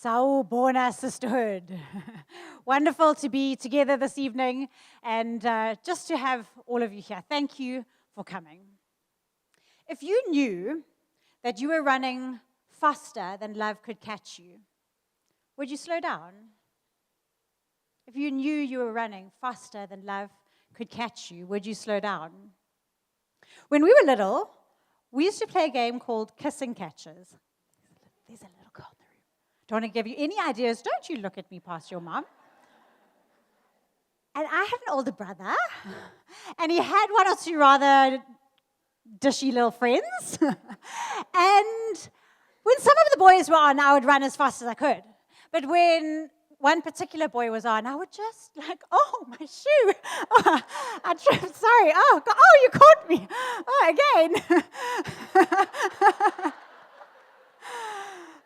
Sawubona, Sisterhood. Wonderful to be together this evening and just to have all of you here. Thank you for coming. If you knew that you were running faster than love could catch you, would you slow down? If you knew you were running faster than love could catch you, would you slow down? When we were little, we used to play a game called Kissing Catches. There's a little girl in the room. Don't want to give you any ideas. Don't you look at me past your mom. And I had an older brother, and he had one or two rather dishy little friends. And when some of the boys were on, I would run as fast as I could. But when one particular boy was on, I would just oh, my shoe. Oh, I tripped, sorry. Oh, you caught me. Oh, again.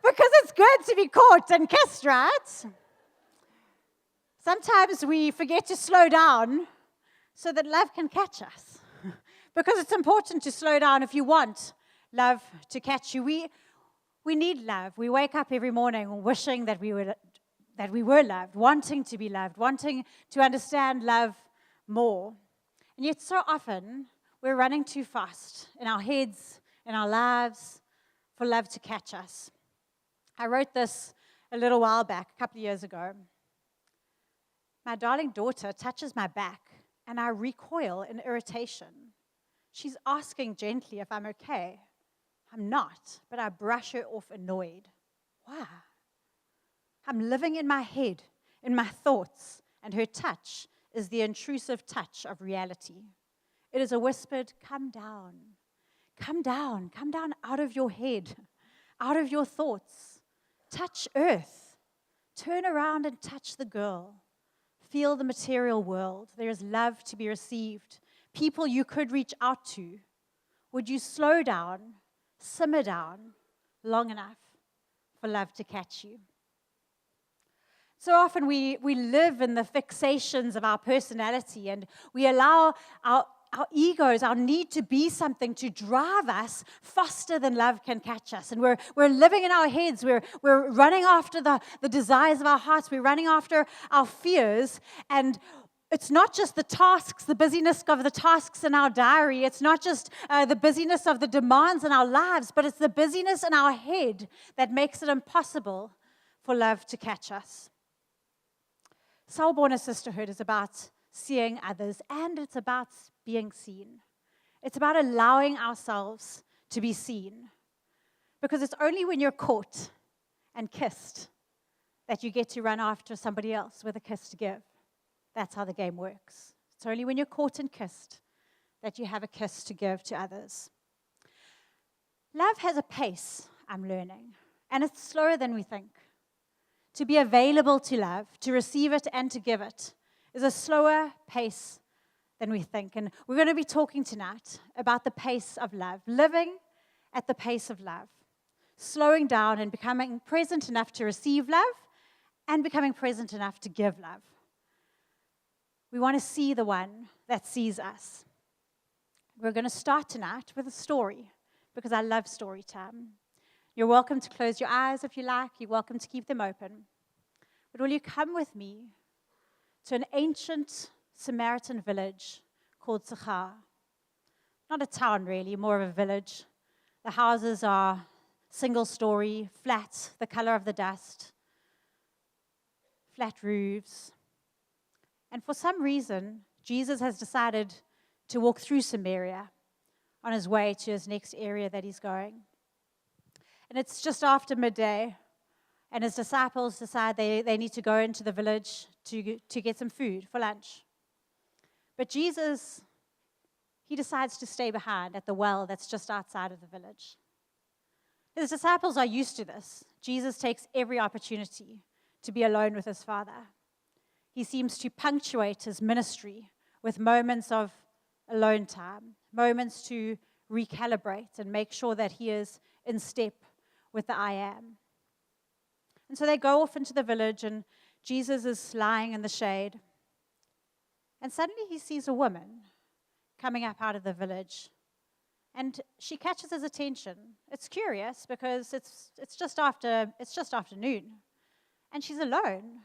Because it's good to be caught and kissed, right? Sometimes we forget to slow down so that love can catch us. Because it's important to slow down if you want love to catch you. We need love. We wake up every morning wishing that we were loved, wanting to be loved, wanting to understand love more. And yet so often we're running too fast in our heads, in our lives, for love to catch us. I wrote this a little while back, a couple of years ago. My darling daughter touches my back, and I recoil in irritation. She's asking gently if I'm okay. I'm not, but I brush her off annoyed. Why? I'm living in my head, in my thoughts, and her touch is the intrusive touch of reality. It is a whispered, come down, come down, come down out of your head, out of your thoughts. Touch earth. Turn around and touch the girl. Feel the material world. There is love to be received. People you could reach out to. Would you slow down, simmer down long enough for love to catch you? So often we live in the fixations of our personality, and we allow our egos, our need to be something to drive us faster than love can catch us. And we're living in our heads. We're running after the desires of our hearts. We're running after our fears. And it's not just the tasks, the busyness of the tasks in our diary. It's not just the busyness of the demands in our lives, but it's the busyness in our head that makes it impossible for love to catch us. Sawubona Sisterhood is about seeing others, and it's about being seen. It's about allowing ourselves to be seen. Because it's only when you're caught and kissed that you get to run after somebody else with a kiss to give. That's how the game works. It's only when you're caught and kissed that you have a kiss to give to others. Love has a pace, I'm learning, and it's slower than we think. To be available to love, to receive it and to give it, is a slower pace than we think. And we're going to be talking tonight about the pace of love, living at the pace of love, slowing down and becoming present enough to receive love and becoming present enough to give love. We want to see the one that sees us. We're going to start tonight with a story because I love story time. You're welcome to close your eyes if you like. You're welcome to keep them open. But will you come with me to an ancient Samaritan village called Jaci? Not a town really, more of a village. The houses are single story, flat, the color of the dust, flat roofs. And for some reason, Jesus has decided to walk through Samaria on his way to his next area that he's going. And it's just after midday, and his disciples decide they need to go into the village to get some food for lunch. But Jesus, he decides to stay behind at the well that's just outside of the village. His disciples are used to this. Jesus takes every opportunity to be alone with his Father. He seems to punctuate his ministry with moments of alone time, moments to recalibrate and make sure that he is in step with the I am. And so they go off into the village, and Jesus is lying in the shade. And suddenly he sees a woman coming up out of the village. And she catches his attention. It's curious because it's just afternoon. and she's alone.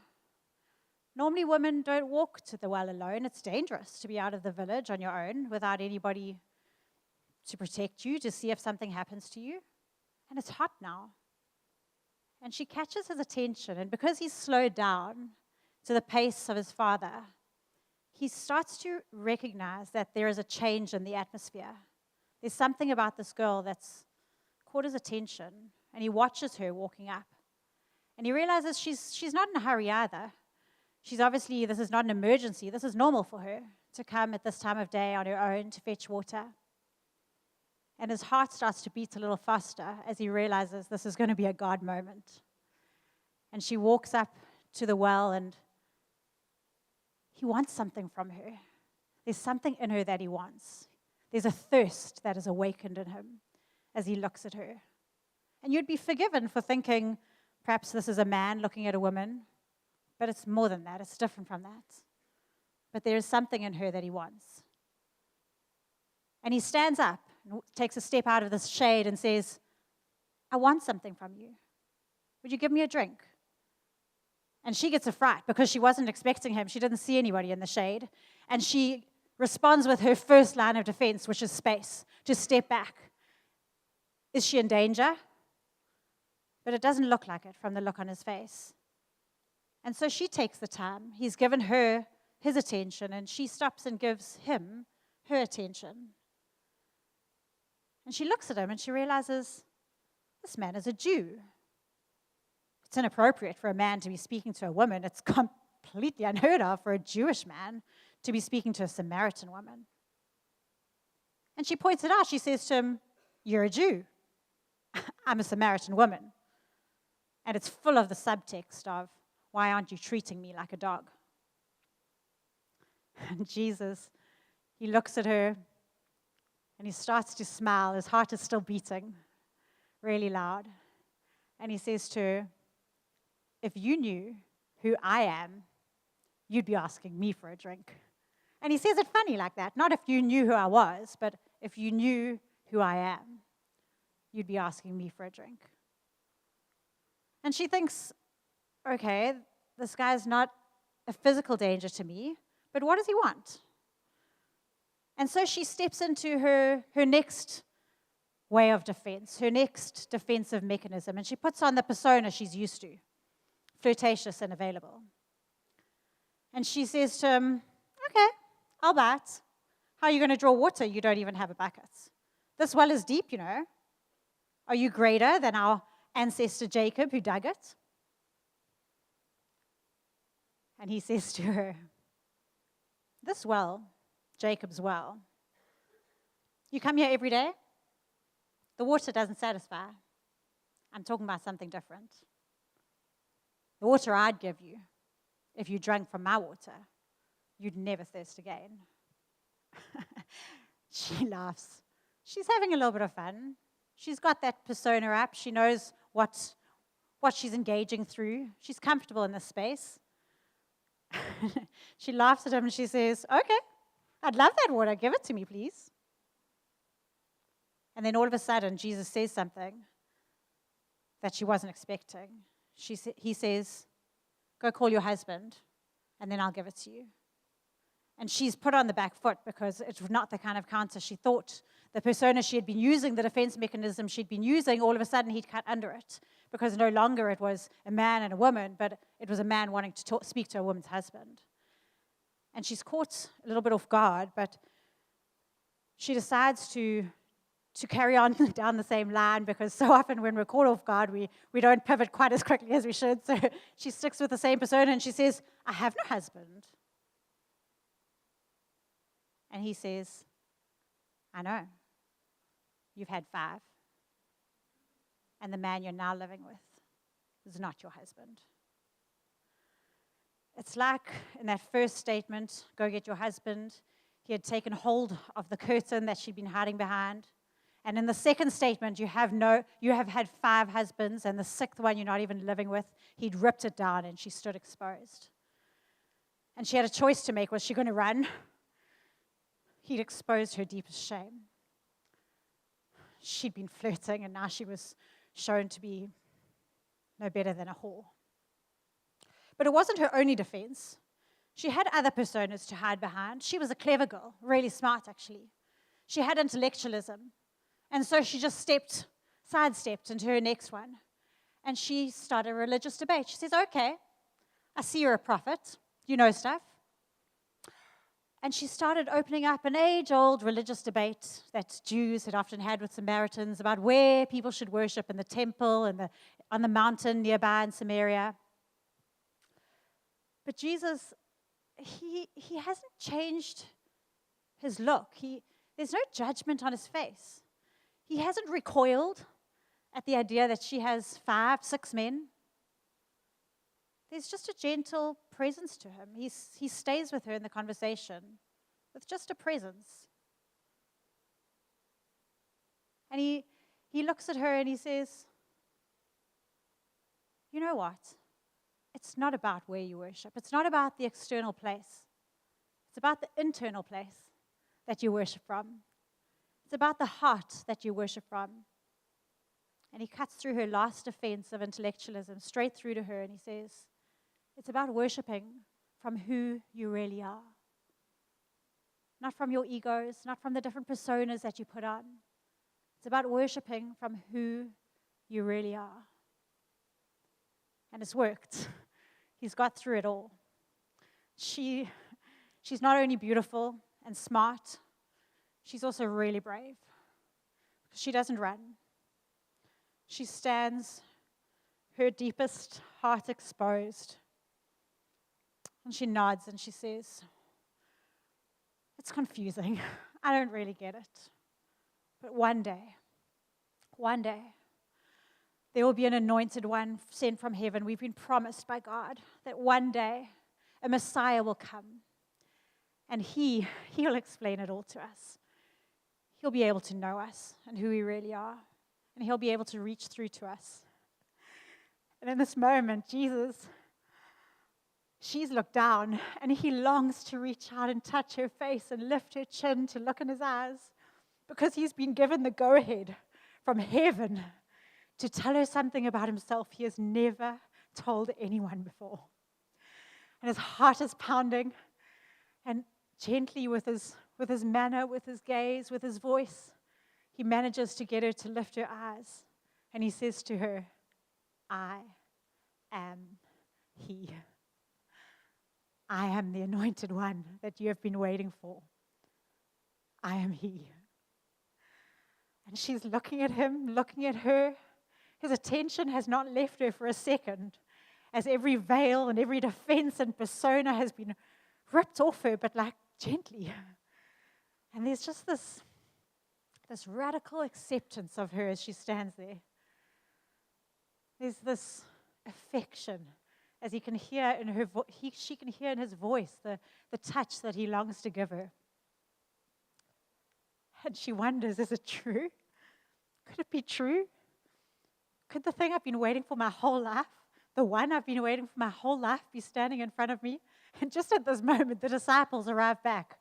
Normally, women don't walk to the well alone. It's dangerous to be out of the village on your own without anybody to protect you, to see if something happens to you. And it's hot now. And she catches his attention, and because he's slowed down to the pace of his father, he starts to recognize that there is a change in the atmosphere. There's something about this girl that's caught his attention, and he watches her walking up. And he realizes she's not in a hurry either. This is not an emergency. This is normal for her to come at this time of day on her own to fetch water. And his heart starts to beat a little faster as he realizes this is going to be a God moment. And she walks up to the well, and he wants something from her. There's something in her that he wants. There's a thirst that is awakened in him as he looks at her. And you'd be forgiven for thinking, perhaps this is a man looking at a woman, but it's more than that. It's different from that. But there is something in her that he wants. And he stands up and takes a step out of this shade and says, I want something from you. Would you give me a drink? And she gets a fright because she wasn't expecting him. She didn't see anybody in the shade. And she responds with her first line of defense, which is space, to step back. Is she in danger? But it doesn't look like it from the look on his face. And so she takes the time. He's given her his attention, and she stops and gives him her attention. And she looks at him, and she realizes, this man is a Jew. It's inappropriate for a man to be speaking to a woman. It's completely unheard of for a Jewish man to be speaking to a Samaritan woman. And she points it out. She says to him, you're a Jew. I'm a Samaritan woman. And it's full of the subtext of, why aren't you treating me like a dog? And Jesus, he looks at her and he starts to smile. His heart is still beating really loud. And he says to her, if you knew who I am, you'd be asking me for a drink. And he says it funny like that. Not if you knew who I was, but if you knew who I am, you'd be asking me for a drink. And she thinks, okay, this guy's not a physical danger to me, but what does he want? And so she steps into her next way of defense, her next defensive mechanism, and she puts on the persona she's used to, flirtatious and available. And she says to him, okay, I'll bite. How are you going to draw water? You don't even have a bucket. This well is deep, you know. Are you greater than our ancestor Jacob who dug it? And he says to her, this well, Jacob's well, you come here every day? The water doesn't satisfy. I'm talking about something different. The water I'd give you, if you drank from my water, you'd never thirst again. She laughs. She's having a little bit of fun. She's got that persona up. She knows what she's engaging through. She's comfortable in this space. She laughs at him and she says, okay, I'd love that water. Give it to me, please. And then all of a sudden, Jesus says something that she wasn't expecting. He says, go call your husband, and then I'll give it to you. And she's put on the back foot because it's not the kind of counter she thought. The persona she had been using, the defense mechanism she'd been using, all of a sudden he'd cut under it because no longer it was a man and a woman, but it was a man wanting to speak to a woman's husband. And she's caught a little bit off guard, but she decides to carry on down the same line because so often when we're caught off guard, we don't pivot quite as quickly as we should. So she sticks with the same persona and she says, I have no husband. And he says, I know. You've had 5. And the man you're now living with is not your husband. It's like in that first statement, go get your husband. He had taken hold of the curtain that she'd been hiding behind. And in the second statement, you have had 5 husbands, and the 6th one you're not even living with. He'd ripped it down, and she stood exposed. And she had a choice to make. Was she going to run? He'd exposed her deepest shame. She'd been flirting, and now she was shown to be no better than a whore. But it wasn't her only defense. She had other personas to hide behind. She was a clever girl, really smart actually. She had intellectualism. And so she just sidestepped into her next one. And she started a religious debate. She says, okay, I see you're a prophet. You know stuff. And she started opening up an age-old religious debate that Jews had often had with Samaritans about where people should worship in the temple and on the mountain nearby in Samaria. But Jesus, he hasn't changed his look. There's no judgment on his face. He hasn't recoiled at the idea that she has 5, 6 men. There's just a gentle presence to him. He stays with her in the conversation with just a presence. And he looks at her and he says, you know what? It's not about where you worship. It's not about the external place. It's about the internal place that you worship from. It's about the heart that you worship from. And he cuts through her last defense of intellectualism straight through to her and he says, it's about worshiping from who you really are. Not from your egos, not from the different personas that you put on. It's about worshiping from who you really are. And it's worked. He's got through it all. She's not only beautiful and smart, she's also really brave. She doesn't run. She stands, her deepest heart exposed. And she nods and she says, it's confusing. I don't really get it. But one day, there will be an anointed one sent from heaven. We've been promised by God that one day a Messiah will come. And he'll explain it all to us. He'll be able to know us and who we really are. And he'll be able to reach through to us. And in this moment, she's looked down, and he longs to reach out and touch her face and lift her chin to look in his eyes, because he's been given the go-ahead from heaven to tell her something about himself he has never told anyone before. And his heart is pounding, and gently with his manner, with his gaze, with his voice, he manages to get her to lift her eyes, and he says to her, I am he. I am the anointed one that you have been waiting for. I am he. And she's looking at him, looking at her. His attention has not left her for a second, as every veil and every defense and persona has been ripped off her, but like gently. And there's just this radical acceptance of her as she stands there. There's this affection, as he can hear in her she can hear in his voice the touch that he longs to give her. And she wonders, is it true? Could it be true? Could the thing I've been waiting for my whole life, the one I've been waiting for my whole life, be standing in front of me? And just at this moment, the disciples arrive back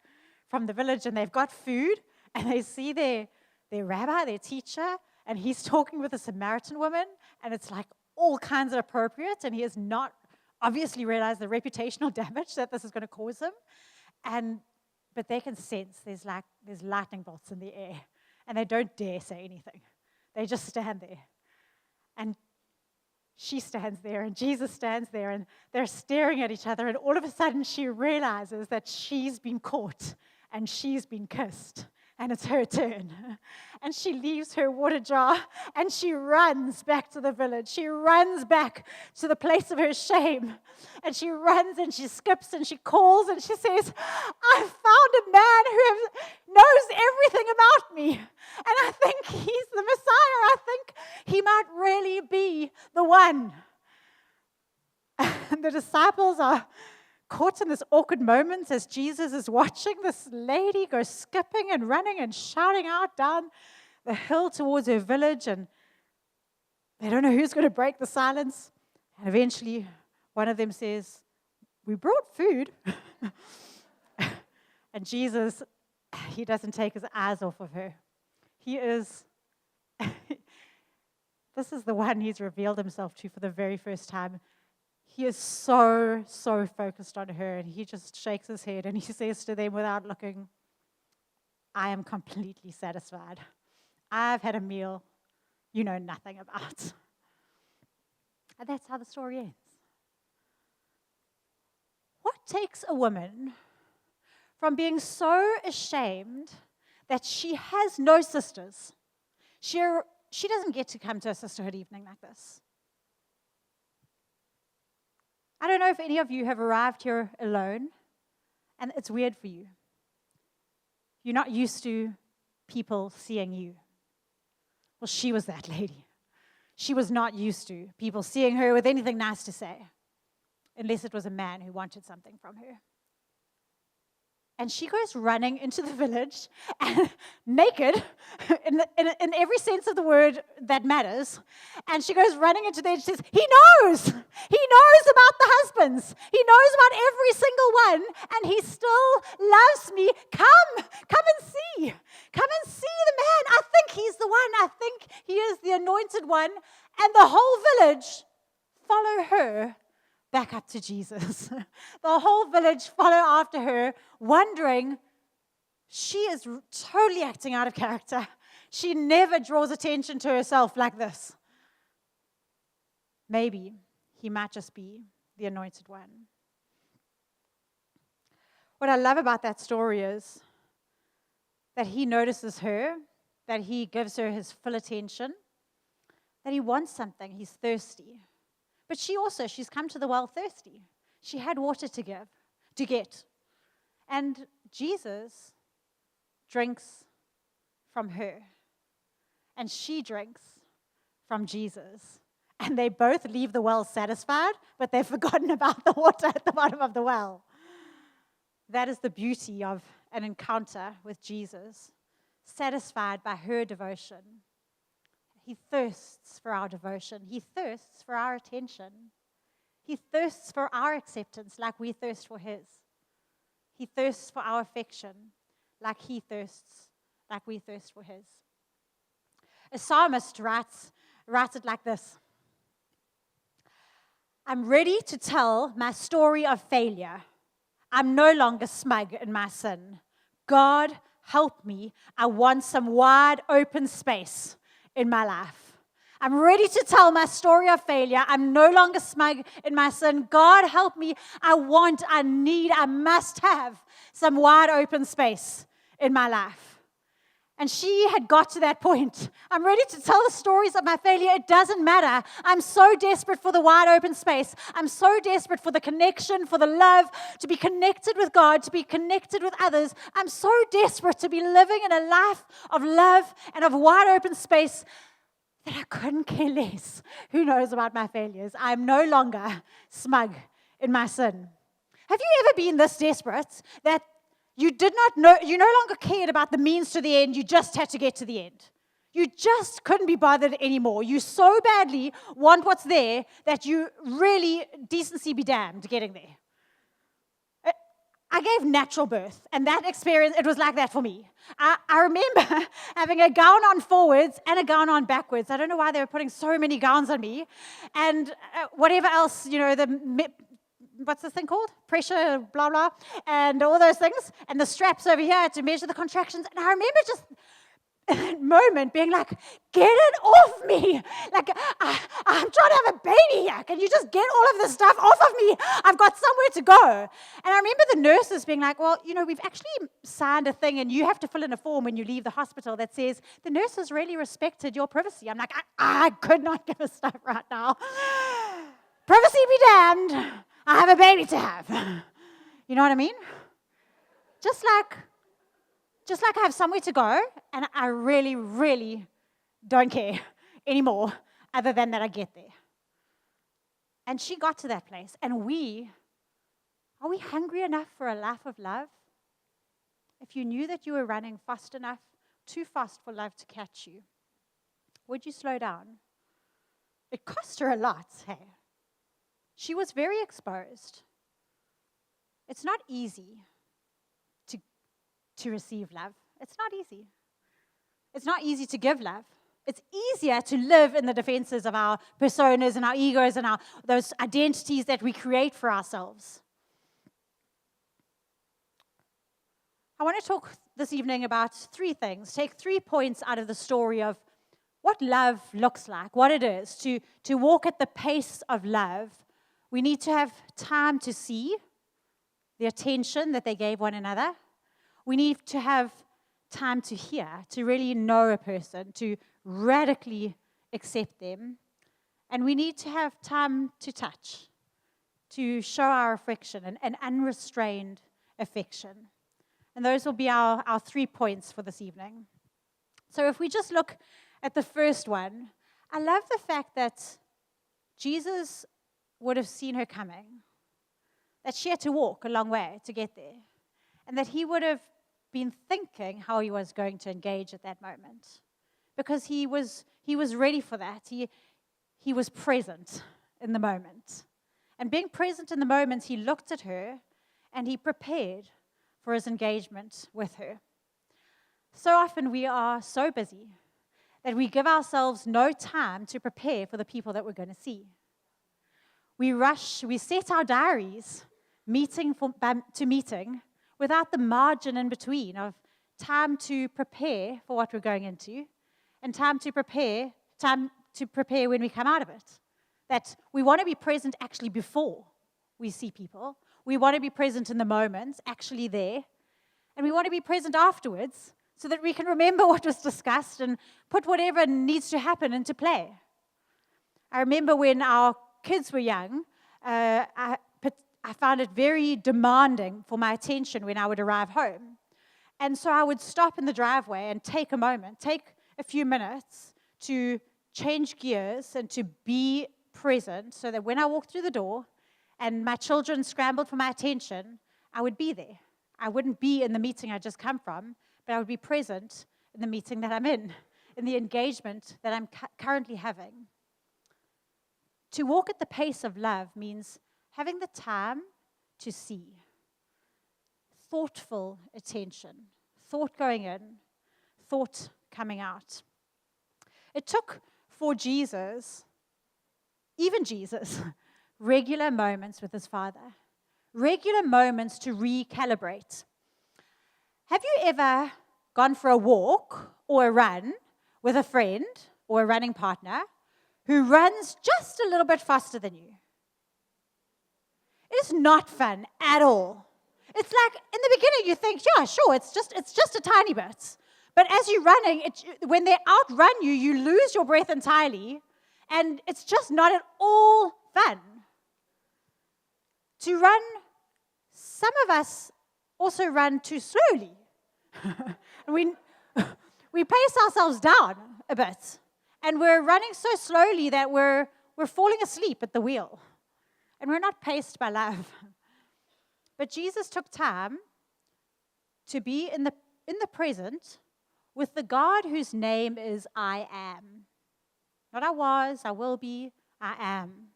from the village, and they've got food, and they see their rabbi, their teacher, and he's talking with a Samaritan woman, and it's like all kinds of appropriate, and he has not obviously realized the reputational damage that this is going to cause him. But they can sense there's lightning bolts in the air, and they don't dare say anything. They just stand there. And she stands there, and Jesus stands there, and they're staring at each other, and all of a sudden she realizes that she's been caught and she's been kissed. And it's her turn. And she leaves her water jar and she runs back to the village. She runs back to the place of her shame. And she runs and she skips and she calls and she says, I found a man who knows everything about me. And I think he's the Messiah. I think he might really be the one. And the disciples are caught in this awkward moment as Jesus is watching this lady go skipping and running and shouting out down the hill towards her village, and they don't know who's going to break the silence. And eventually one of them says, we brought food. And Jesus, he doesn't take his eyes off of her. This is the one he's revealed himself to for the very first time. he is so, so focused on her, and he just shakes his head and he says to them without looking, I am completely satisfied. I've had a meal you know nothing about. And that's how the story ends. What takes a woman from being so ashamed that she has no sisters? She doesn't get to come to a sisterhood evening like this. I don't know if any of you have arrived here alone, and it's weird for you. You're not used to people seeing you. Well, she was that lady. She was not used to people seeing her with anything nice to say, unless it was a man who wanted something from her. And she goes running into the village, and naked, in every sense of the word that matters. And she goes running into there and she says, He knows about the husbands. He knows about every single one, and he still loves me. Come and see. Come and see the man. I think he's the one. I think he is the anointed one. And the whole village follow her back up to Jesus. The whole village follow after her, wondering, she is totally acting out of character. She never draws attention to herself like this. Maybe he might just be the anointed one. What I love about that story is that he notices her, that he gives her his full attention, that he wants something, he's thirsty. But she's come to the well thirsty. She had water to get. And Jesus drinks from her. And she drinks from Jesus. And they both leave the well satisfied, but they've forgotten about the water at the bottom of the well. That is the beauty of an encounter with Jesus, satisfied by her devotion. He thirsts for our devotion. He thirsts for our attention. He thirsts for our acceptance like we thirst for his. He thirsts for our affection like he thirsts, like we thirst for his. A psalmist writes it like this. I'm ready to tell my story of failure. I'm no longer smug in my sin. God, help me. I want some wide open space in my life. I'm ready to tell my story of failure. I'm no longer smug in my sin. God, help me. I must have some wide open space in my life. And she had got to that point. I'm ready to tell the stories of my failure. It doesn't matter. I'm so desperate for the wide open space. I'm so desperate for the connection, for the love, to be connected with God, to be connected with others. I'm so desperate to be living in a life of love and of wide open space that I couldn't care less who knows about my failures. I'm no longer smug in my sin. Have you ever been this desperate that you did not know, you no longer cared about the means to the end, you just had to get to the end? You just couldn't be bothered anymore. You so badly want what's there that you really, decency be damned, getting there. I gave natural birth, and that experience, it was like that for me. I remember having a gown on forwards and a gown on backwards. I don't know why they were putting so many gowns on me. And whatever else, what's this thing called? Pressure, blah, blah, and all those things. And the straps over here to measure the contractions. And I remember just that moment being like, get it off me. Like, I'm trying to have a baby here. Can you just get all of this stuff off of me? I've got somewhere to go. And I remember the nurses being like, well, we've actually signed a thing and you have to fill in a form when you leave the hospital that says, the nurses really respected your privacy. I'm like, I could not give a stuff right now. Privacy be damned. I have a baby to have. You know what I mean? Just like I have somewhere to go, and I really, really don't care anymore, other than that I get there. And she got to that place. And are we hungry enough for a life of love? If you knew that you were running fast enough, too fast for love to catch you, would you slow down? It cost her a lot, hey? She was very exposed. It's not easy to receive love. It's not easy. It's not easy to give love. It's easier to live in the defenses of our personas and our egos and those identities that we create for ourselves. I want to talk this evening about 3 things. Take 3 points out of the story of what love looks like, what it is. To walk at the pace of love, we need to have time to see the attention that they gave one another. We need to have time to hear, to really know a person, to radically accept them. And we need to have time to touch, to show our affection, an unrestrained affection. And those will be our 3 points for this evening. So if we just look at the first one, I love the fact that Jesus would have seen her coming, that she had to walk a long way to get there, and that he would have been thinking how he was going to engage at that moment, because he was ready for that. He was present in the moment. And being present in the moment, he looked at her and he prepared for his engagement with her. So often we are so busy that we give ourselves no time to prepare for the people that we're going to see. We rush, we set our diaries meeting to meeting without the margin in between of time to prepare for what we're going into and time to prepare when we come out of it. That we want to be present actually before we see people. We want to be present in the moment, actually there. And we want to be present afterwards so that we can remember what was discussed and put whatever needs to happen into play. I remember when our kids were young, I found it very demanding for my attention when I would arrive home. And so I would stop in the driveway and take a few minutes to change gears and to be present so that when I walked through the door and my children scrambled for my attention, I would be there. I wouldn't be in the meeting I just come from, but I would be present in the meeting that I'm in the engagement that I'm currently having. To walk at the pace of love means having the time to see, thoughtful attention, thought going in, thought coming out. It took for Jesus, even Jesus, regular moments with his Father, regular moments to recalibrate. Have you ever gone for a walk or a run with a friend or a running partner who runs just a little bit faster than you? It is not fun at all. It's like in the beginning you think, yeah, sure, it's just a tiny bit. But as you're running, when they outrun you, you lose your breath entirely, and it's just not at all fun. To run, some of us also run too slowly. we pace ourselves down a bit, and we're running so slowly that we're falling asleep at the wheel, and we're not paced by love. But Jesus took time to be in the present with the God whose name is I am. Not I was, I will be, I am.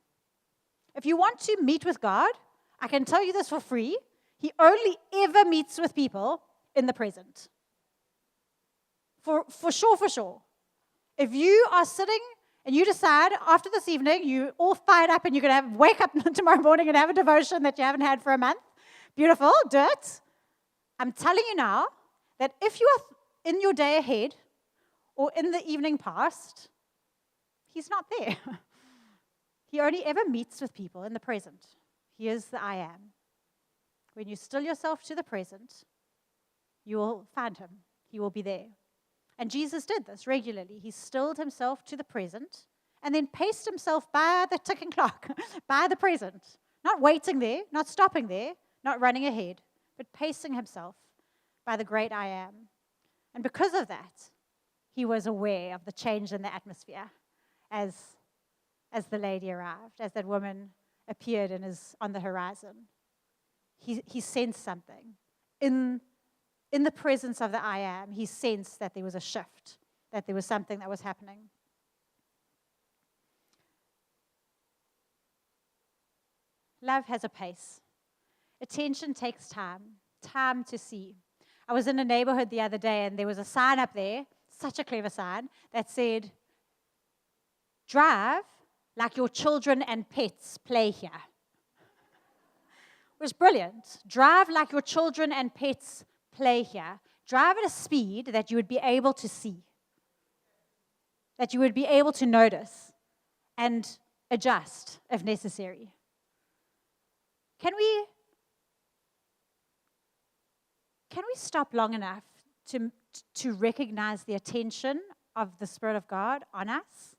If you want to meet with God, I can tell you this for free, he only ever meets with people in the present. For sure. If you are sitting and you decide after this evening, you all fired up and you're going to wake up tomorrow morning and have a devotion that you haven't had for a month, beautiful, do it. I'm telling you now that if you are in your day ahead or in the evening past, he's not there. He only ever meets with people in the present. He is the I am. When you still yourself to the present, you will find him. He will be there. And Jesus did this regularly. He stilled himself to the present and then paced himself by the ticking clock, by the present. Not waiting there, not stopping there, not running ahead, but pacing himself by the great I am. And because of that, he was aware of the change in the atmosphere as the lady arrived, as that woman appeared and is on the horizon. He sensed something. In the presence of the I am, he sensed that there was a shift, that there was something that was happening. Love has a pace. Attention takes time to see. I was in a neighborhood the other day and there was a sign up there, such a clever sign, that said, Drive like your children and pets play here. It was brilliant. Drive like your children and pets play here. Drive at a speed that you would be able to see, that you would be able to notice and adjust if necessary. Can we stop long enough to recognize the attention of the Spirit of God on us?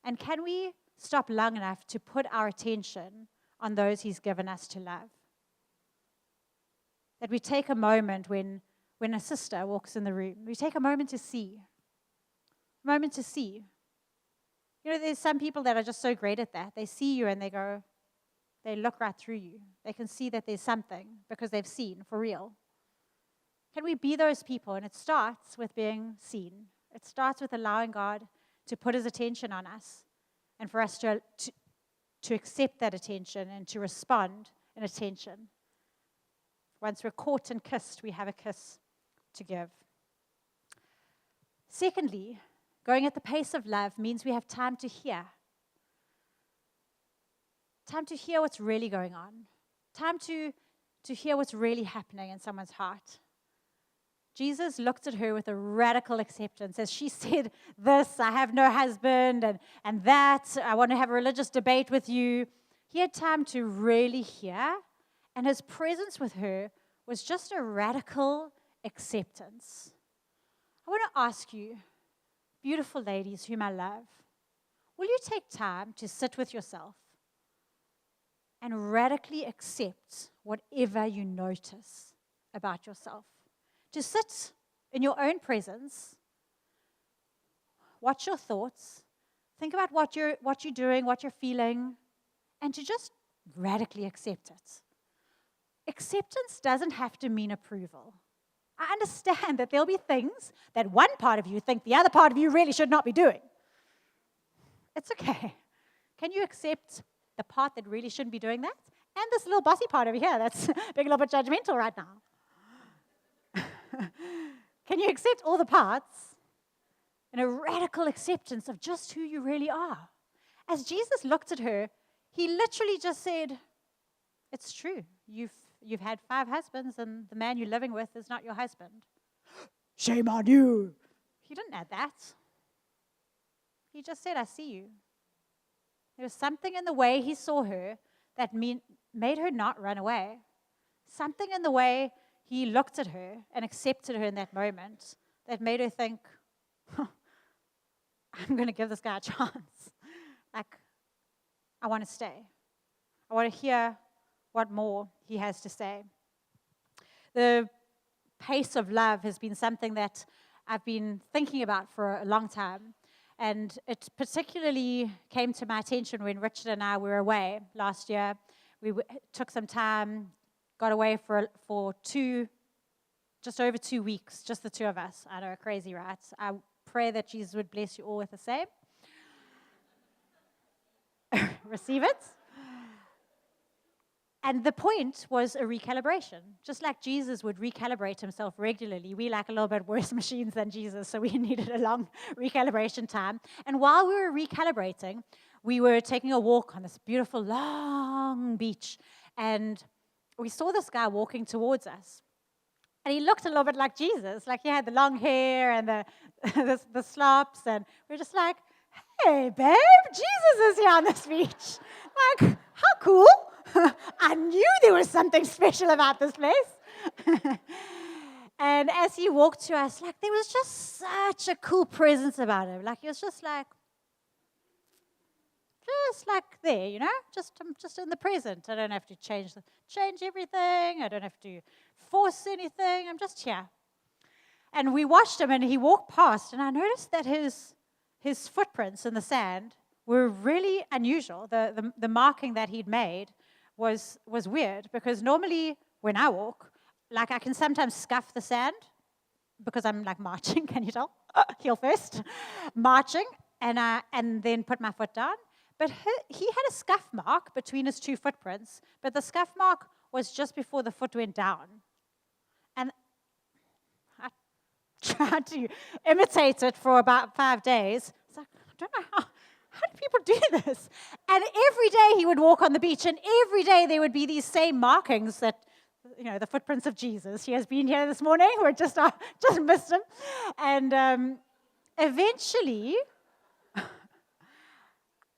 And can we stop long enough to put our attention on those He's given us to love? That we take a moment when a sister walks in the room, we take a moment to see. A moment to see. You know, there's some people that are just so great at that. They see you and they look right through you. They can see that there's something because they've seen for real. Can we be those people? And it starts with being seen. It starts with allowing God to put His attention on us and for us to accept that attention and to respond in attention. Once we're caught and kissed, we have a kiss to give. Secondly, going at the pace of love means we have time to hear. Time to hear what's really going on. Time to hear what's really happening in someone's heart. Jesus looked at her with a radical acceptance. As she said this, I have no husband, and that, I want to have a religious debate with you. He had time to really hear, and His presence with her was just a radical acceptance. I want to ask you, beautiful ladies whom I love, will you take time to sit with yourself and radically accept whatever you notice about yourself? To sit in your own presence, watch your thoughts, think about what you're doing, what you're feeling, and to just radically accept it. Acceptance doesn't have to mean approval. I understand that there'll be things that one part of you think the other part of you really should not be doing. It's okay. Can you accept the part that really shouldn't be doing that? And this little bossy part over here that's being a little bit judgmental right now. Can you accept all the parts in a radical acceptance of just who you really are? As Jesus looked at her, He literally just said, it's true. You've had 5 husbands, and the man you're living with is not your husband. Shame on you. He didn't add that. He just said, I see you. There was something in the way He saw her that made her not run away. Something in the way He looked at her and accepted her in that moment that made her think, I'm going to give this guy a chance. Like, I want to stay. I want to hear what more he has to say. The pace of love has been something that I've been thinking about for a long time. And it particularly came to my attention when Richard and I were away last year. We took some time, got away for just over 2 weeks, just the two of us. I know, crazy, right? I pray that Jesus would bless you all with the same. Receive it. And the point was a recalibration. Just like Jesus would recalibrate Himself regularly, we like a little bit worse machines than Jesus, so we needed a long recalibration time. And while we were recalibrating, we were taking a walk on this beautiful, long beach, and we saw this guy walking towards us. And he looked a little bit like Jesus, like he had the long hair and the slops, and we were just like, hey, babe, Jesus is here on this beach. Like, how cool. I knew there was something special about this place. And as he walked to us, like, there was just such a cool presence about him. Like, he was just like there, you know, I'm just in the present. I don't have to change everything. I don't have to force anything. I'm just here. And we watched him, and he walked past, and I noticed that his footprints in the sand were really unusual. The marking that he'd made was weird, because normally when I walk, like, I can sometimes scuff the sand because I'm like marching. Can you tell? Heel first, marching, and then put my foot down. But he had a scuff mark between his 2 footprints, but the scuff mark was just before the foot went down. And I tried to imitate it for about 5 days. It's like, I don't know how do people do this? And every day he would walk on the beach, and every day there would be these same markings that, the footprints of Jesus. He has been here this morning. We're just missed him. And eventually,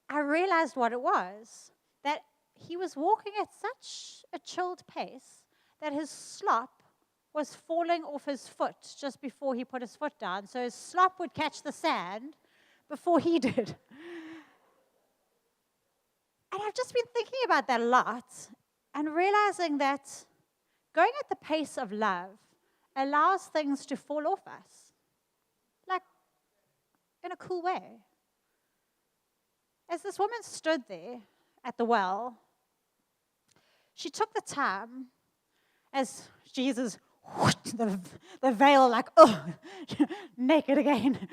I realized what it was, that he was walking at such a chilled pace that his slop was falling off his foot just before he put his foot down. So his slop would catch the sand before he did. And I've just been thinking about that a lot and realizing that going at the pace of love allows things to fall off us, like in a cool way. As this woman stood there at the well, she took the time, as Jesus, the veil, like, naked again.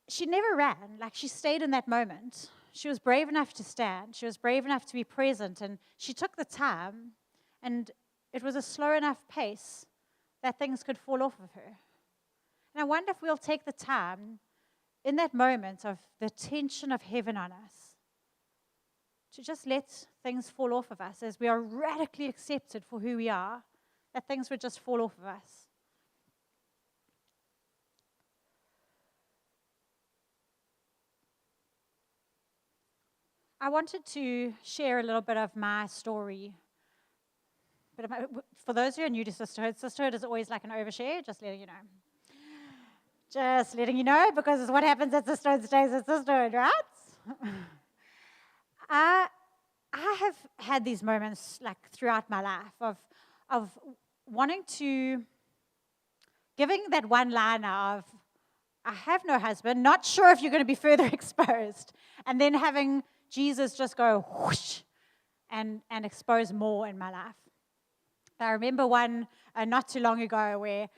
She never ran, like she stayed in that moment. She was brave enough to stand. She was brave enough to be present, and she took the time, and it was a slow enough pace that things could fall off of her. And I wonder if we'll take the time in that moment of the tension of heaven on us to just let things fall off of us as we are radically accepted for who we are, that things would just fall off of us. I wanted to share a little bit of my story. But for those who are new to Sisterhood is always like an overshare, just letting you know. Just letting you know, because what happens at Sisterhood stays at Sisterhood, right? I have had these moments like throughout my life of wanting to, giving that one-liner of, I have no husband, not sure if you're going to be further exposed, and then having Jesus just go whoosh and expose more in my life. I remember one not too long ago where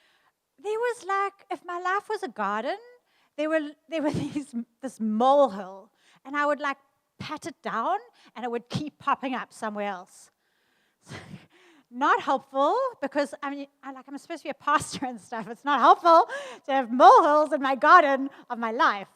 there was like, if my life was a garden, there were this molehill, and I would like pat it down, and it would keep popping up somewhere else. Not helpful, because I'm supposed to be a pastor and stuff. It's not helpful to have molehills in my garden of my life.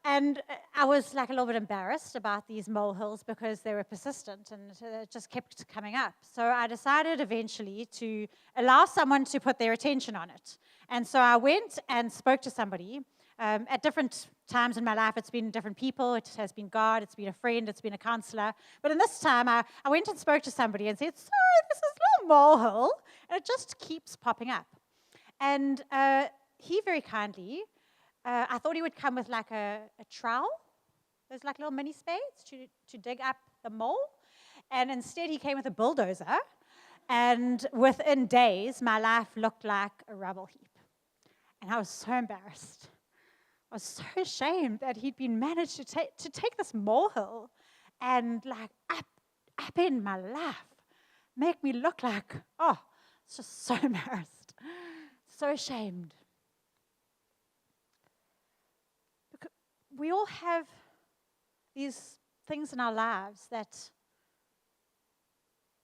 And I was like a little bit embarrassed about these molehills because they were persistent and it just kept coming up. So I decided eventually to allow someone to put their attention on it. And so I went and spoke to somebody. At different times in my life, it's been different people. It has been God, it's been a friend, it's been a counselor. But in this time, I went and spoke to somebody and said, sorry, this is a little molehill, and it just keeps popping up. And he very kindly, I thought he would come with like a trowel. There's like little mini spades to dig up the mole. And instead, he came with a bulldozer. And within days, my life looked like a rubble heap. And I was so embarrassed. I was so ashamed that he'd been managed to take this molehill and like up in my life, make me look like, it's just so embarrassed, so ashamed. Because we all have these things in our lives that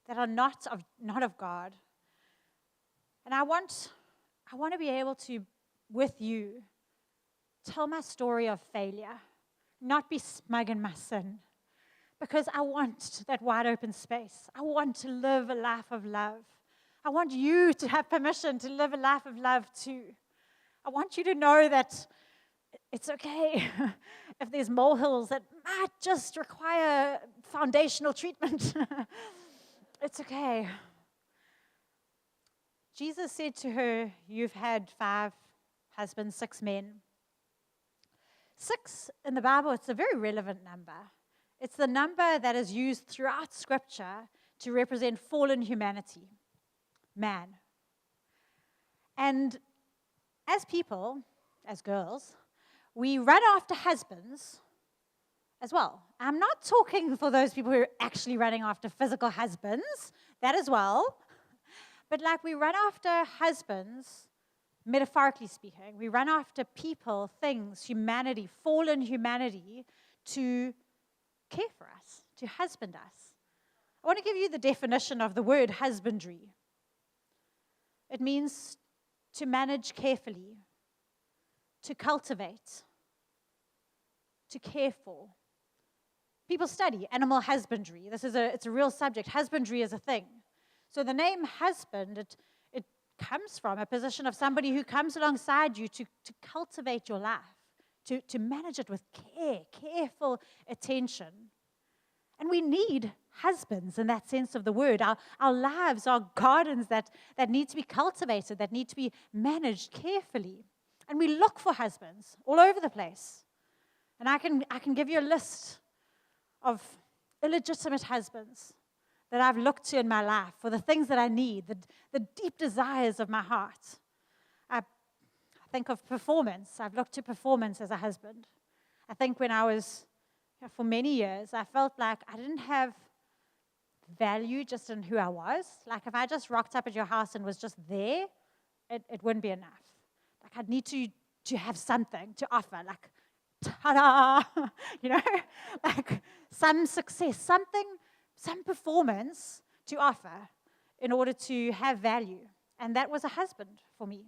are not of God. And I want to be able to, with you, tell my story of failure, not be smug in my sin, because I want that wide open space. I want to live a life of love. I want you to have permission to live a life of love too. I want you to know that it's okay if there's molehills that might just require foundational treatment. It's okay. Jesus said to her, you've had 5 husbands, 6 men. 6 in the Bible, it's a very relevant number. It's the number that is used throughout Scripture to represent fallen humanity, man. And as people, as girls, we run after husbands as well. I'm not talking for those people who are actually running after physical husbands, that as well. But like we run after husbands, metaphorically speaking. We run after people, things, humanity, fallen humanity, to care for us, to husband us. I want to give you the definition of the word husbandry. It means to manage carefully, to cultivate, to care for. People study animal husbandry. It's a real subject. Husbandry is a thing. So the name husband, it comes from a position of somebody who comes alongside you to cultivate your life, to manage it with care, careful attention. And we need husbands in that sense of the word. Our lives are gardens that need to be cultivated, that need to be managed carefully. And we look for husbands all over the place. And I can give you a list of illegitimate husbands that I've looked to in my life for the things that I need, the deep desires of my heart. I think of performance. I've looked to performance as a husband. I think when I was, for many years, I felt like I didn't have value just in who I was. Like if I just rocked up at your house and was just there, it wouldn't be enough. Like I'd need to have something to offer, like ta-da, like some success, some performance to offer in order to have value. And that was a husband for me.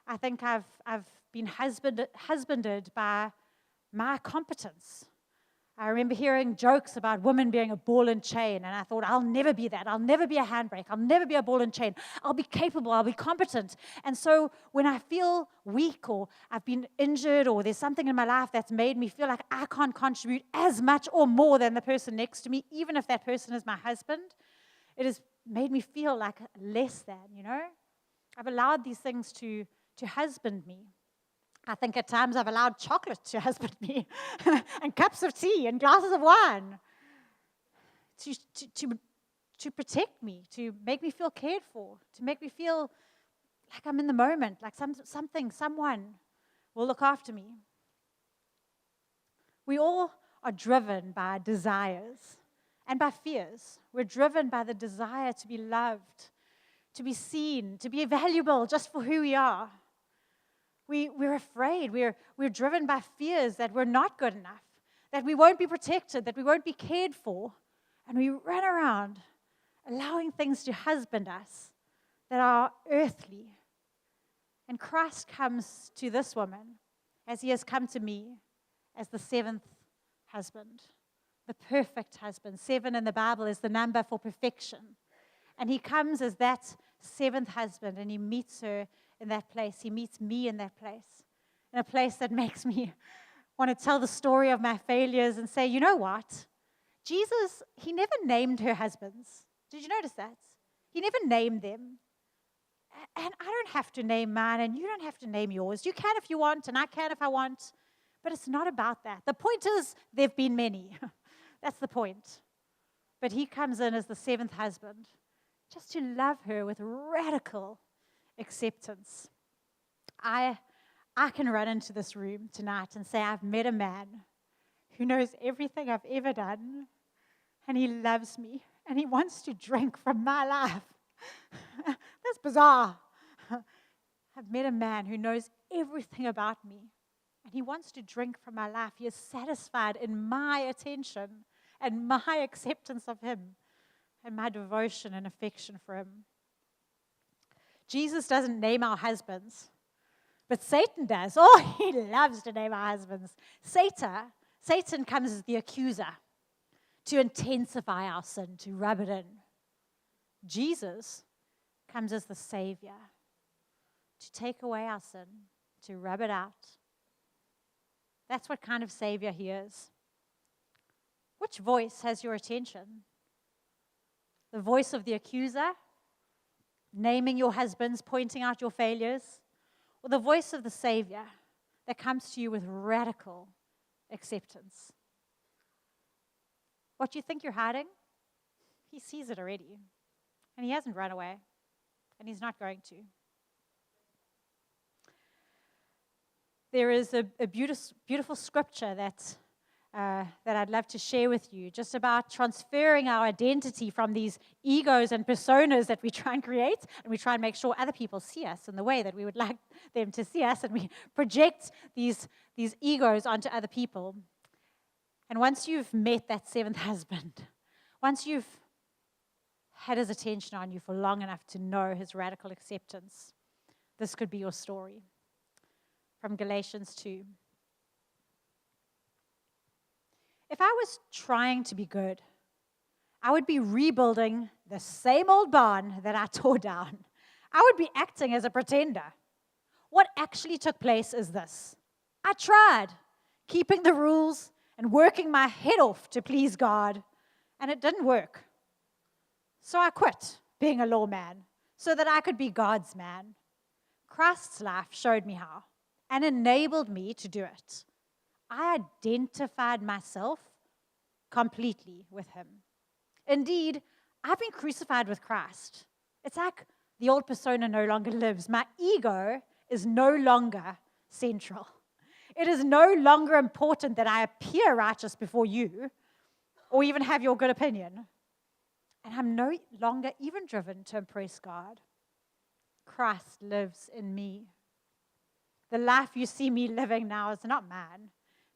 I think I've been husbanded by my competence. I remember hearing jokes about women being a ball and chain, and I thought, I'll never be that. I'll never be a handbrake. I'll never be a ball and chain. I'll be capable. I'll be competent. And so when I feel weak or I've been injured or there's something in my life that's made me feel like I can't contribute as much or more than the person next to me, even if that person is my husband, it has made me feel like less than, I've allowed these things to husband me. I think at times I've allowed chocolate to husband me and cups of tea and glasses of wine to protect me, to make me feel cared for, to make me feel like I'm in the moment, like someone will look after me. We all are driven by desires and by fears. We're driven by the desire to be loved, to be seen, to be valuable just for who we are. We're afraid. We're driven by fears that we're not good enough, that we won't be protected, that we won't be cared for. And we run around allowing things to husband us that are earthly. And Christ comes to this woman as he has come to me as the seventh husband, the perfect husband. 7 in the Bible is the number for perfection. And he comes as that seventh husband, and he meets her in that place. He meets me in that place, in a place that makes me want to tell the story of my failures and say, you know what? Jesus, he never named her husbands. Did you notice that? He never named them. And I don't have to name mine, and you don't have to name yours. You can if you want, and I can if I want. But it's not about that. The point is, there have been many. That's the point. But he comes in as the seventh husband, just to love her with radical acceptance. I can run into this room tonight and say, I've met a man who knows everything I've ever done, and he loves me, and he wants to drink from my life. That's bizarre. I've met a man who knows everything about me, and he wants to drink from my life. He is satisfied in my attention and my acceptance of him and my devotion and affection for him. Jesus doesn't name our husbands, but Satan does. Oh, he loves to name our husbands. Satan comes as the accuser to intensify our sin, to rub it in. Jesus comes as the Savior to take away our sin, to rub it out. That's what kind of Savior he is. Which voice has your attention? The voice of the accuser, naming your husbands, pointing out your failures, or the voice of the Savior that comes to you with radical acceptance? What you think you're hiding, he sees it already, and he hasn't run away, and he's not going to. There is a beautiful scripture that I'd love to share with you, just about transferring our identity from these egos and personas that we try and create, and we try and make sure other people see us in the way that we would like them to see us, and we project these egos onto other people. And once you've met that seventh husband, once you've had his attention on you for long enough to know his radical acceptance, this could be your story. From Galatians 2. If I was trying to be good, I would be rebuilding the same old barn that I tore down. I would be acting as a pretender. What actually took place is this. I tried keeping the rules and working my head off to please God, and it didn't work. So I quit being a lawman so that I could be God's man. Christ's life showed me how and enabled me to do it. I identified myself completely with him. Indeed, I've been crucified with Christ. It's like the old persona no longer lives. My ego is no longer central. It is no longer important that I appear righteous before you or even have your good opinion. And I'm no longer even driven to impress God. Christ lives in me. The life you see me living now is not mine,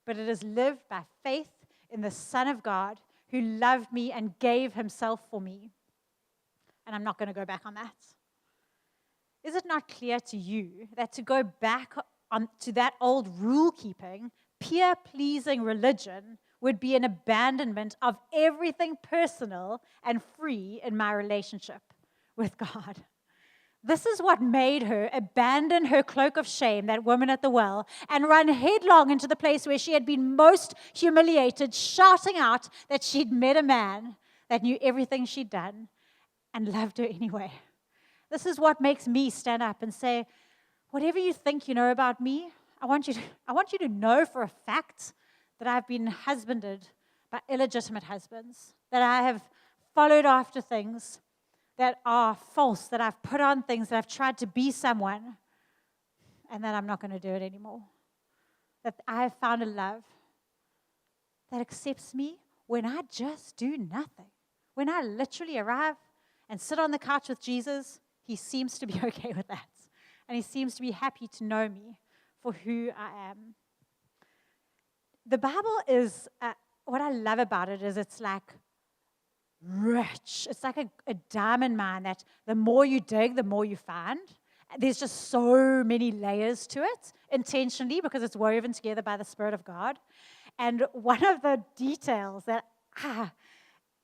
but it is lived by faith in the Son of God who loved me and gave himself for me. And I'm not going to go back on that. Is it not clear to you that to go back to that old rule-keeping, peer-pleasing religion would be an abandonment of everything personal and free in my relationship with God? This is what made her abandon her cloak of shame, that woman at the well, and run headlong into the place where she had been most humiliated, shouting out that she'd met a man that knew everything she'd done and loved her anyway. This is what makes me stand up and say, whatever you think you know about me, I want you to know for a fact that I've been husbanded by illegitimate husbands, that I have followed after things that are false, that I've put on things, that I've tried to be someone, and that I'm not going to do it anymore. That I have found a love that accepts me when I just do nothing. When I literally arrive and sit on the couch with Jesus, he seems to be okay with that. And he seems to be happy to know me for who I am. The Bible is, what I love about it is it's like rich. It's like a diamond mine that the more you dig, the more you find. There's just so many layers to it, intentionally, because it's woven together by the Spirit of God. And one of the details that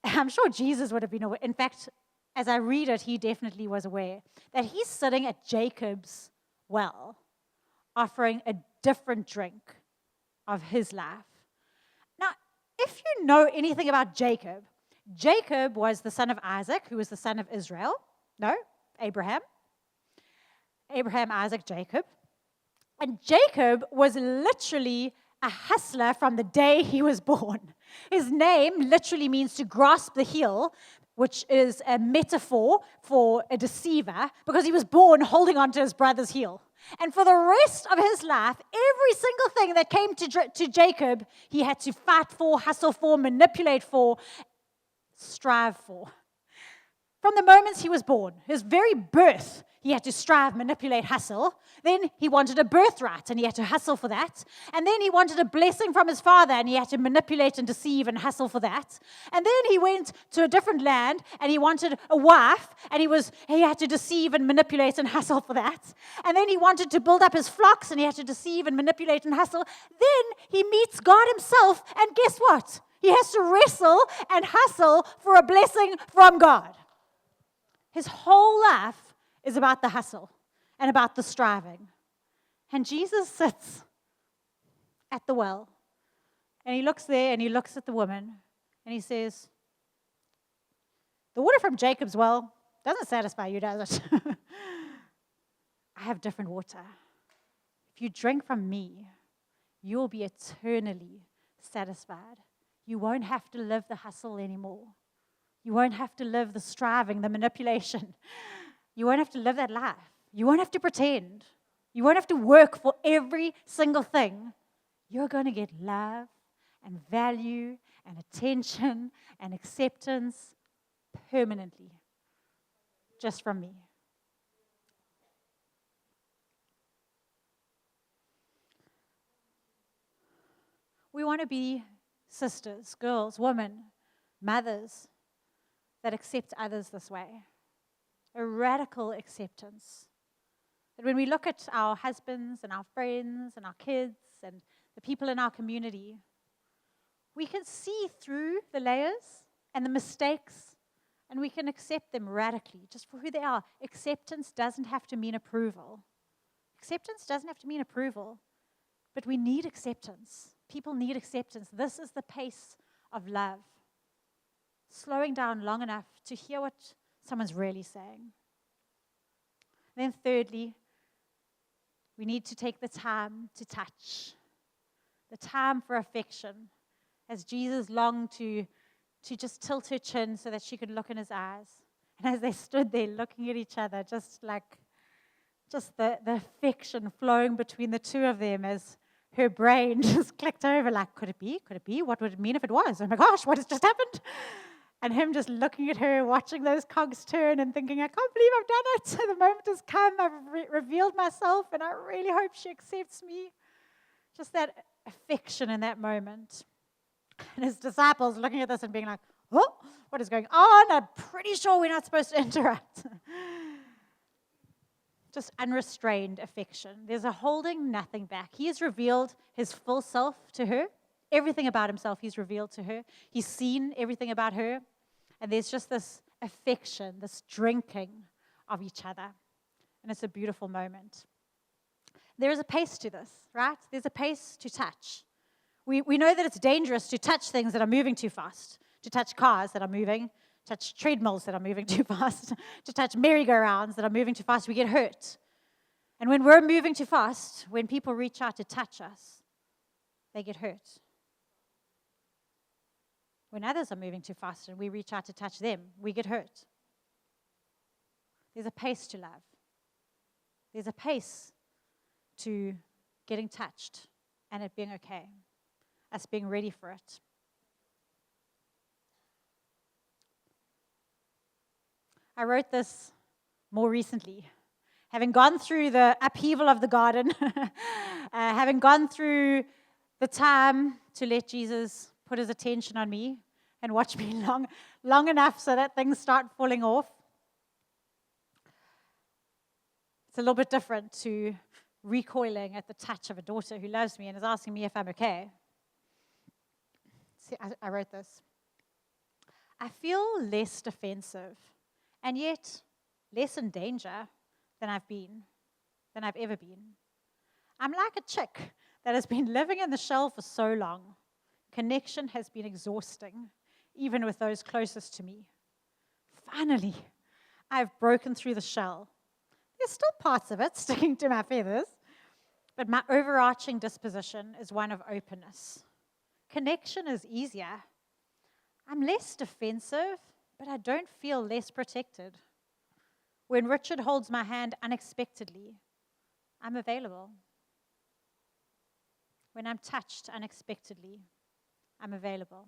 I'm sure Jesus would have been aware. In fact, as I read it, he definitely was aware that he's sitting at Jacob's well, offering a different drink of his life. Now, if you know anything about Jacob, Jacob was the son of Isaac, who was the son of Israel. No, Abraham. Abraham, Isaac, Jacob. And Jacob was literally a hustler from the day he was born. His name literally means to grasp the heel, which is a metaphor for a deceiver, because he was born holding onto his brother's heel. And for the rest of his life, every single thing that came to Jacob, he had to fight for, hustle for, manipulate for, strive for. From the moment he was born, his very birth, he had to strive, manipulate, hustle. Then he wanted a birthright, and he had to hustle for that. And then he wanted a blessing from his father, and he had to manipulate and deceive and hustle for that. And then he went to a different land, and he wanted a wife, and he had to deceive and manipulate and hustle for that. And then he wanted to build up his flocks, and he had to deceive and manipulate and hustle. Then he meets God himself, and guess what? He has to wrestle and hustle for a blessing from God. His whole life is about the hustle and about the striving. And Jesus sits at the well, and he looks there, and he looks at the woman, and he says, the water from Jacob's well doesn't satisfy you, does it? I have different water. If you drink from me, you will be eternally satisfied. You won't have to live the hustle anymore. You won't have to live the striving, the manipulation. You won't have to live that life. You won't have to pretend. You won't have to work for every single thing. You're going to get love and value and attention and acceptance permanently, just from me. We want to be sisters, girls, women, mothers that accept others this way. A radical acceptance. That when we look at our husbands and our friends and our kids and the people in our community, we can see through the layers and the mistakes, and we can accept them radically, just for who they are. Acceptance doesn't have to mean approval. Acceptance doesn't have to mean approval, but we need acceptance. People need acceptance. This is the pace of love. Slowing down long enough to hear what someone's really saying. Then thirdly, we need to take the time to touch. The time for affection. As Jesus longed to just tilt her chin so that she could look in his eyes. And as they stood there looking at each other, just the affection flowing between the two of them as her brain just clicked over like, could it be? Could it be? What would it mean if it was? Oh my gosh, what has just happened? And him just looking at her, watching those cogs turn and thinking, I can't believe I've done it. The moment has come. I've revealed myself, and I really hope she accepts me. Just that affection in that moment. And his disciples looking at this and being like, oh, what is going on? I'm pretty sure we're not supposed to interrupt. Just unrestrained affection. There's a holding nothing back. He has revealed his full self to her. Everything about himself he's revealed to her. He's seen everything about her. And there's just this affection, this drinking of each other. And it's a beautiful moment. There is a pace to this, right? There's a pace to touch. We know that it's dangerous to touch things that are moving too fast, to touch cars that are moving, touch treadmills that are moving too fast, to touch merry-go-rounds that are moving too fast. We get hurt. And when we're moving too fast, when people reach out to touch us, they get hurt. When others are moving too fast and we reach out to touch them, we get hurt. There's a pace to love. There's a pace to getting touched and it being okay, us being ready for it. I wrote this more recently. Having gone through the upheaval of the garden, having gone through the time to let Jesus put his attention on me and watch me long enough so that things start falling off. It's a little bit different to recoiling at the touch of a daughter who loves me and is asking me if I'm okay. See, I wrote this. I feel less defensive and yet less in danger than I've ever been. I'm like a chick that has been living in the shell for so long. Connection has been exhausting, even with those closest to me. Finally, I've broken through the shell. There's still parts of it sticking to my feathers, but my overarching disposition is one of openness. Connection is easier. I'm less defensive, but I don't feel less protected. When Richard holds my hand unexpectedly, I'm available. When I'm touched unexpectedly, I'm available.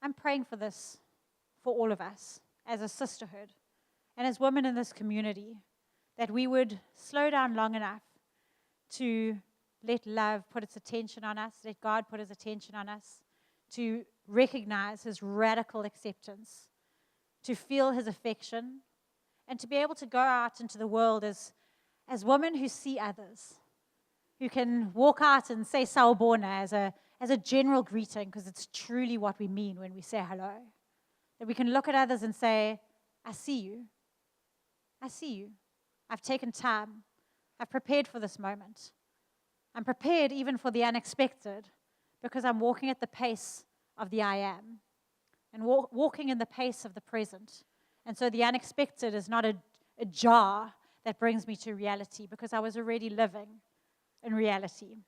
I'm praying for this for all of us as a sisterhood and as women in this community, that we would slow down long enough to let love put its attention on us, let God put his attention on us, to recognize his radical acceptance, to feel his affection, and to be able to go out into the world as women who see others, who can walk out and say Sawubona as a general greeting, because it's truly what we mean when we say hello. That we can look at others and say, I see you. I see you. I've taken time. I've prepared for this moment. I'm prepared even for the unexpected because I'm walking at the pace of the I am and walking in the pace of the present. And so the unexpected is not a jar that brings me to reality because I was already living in reality.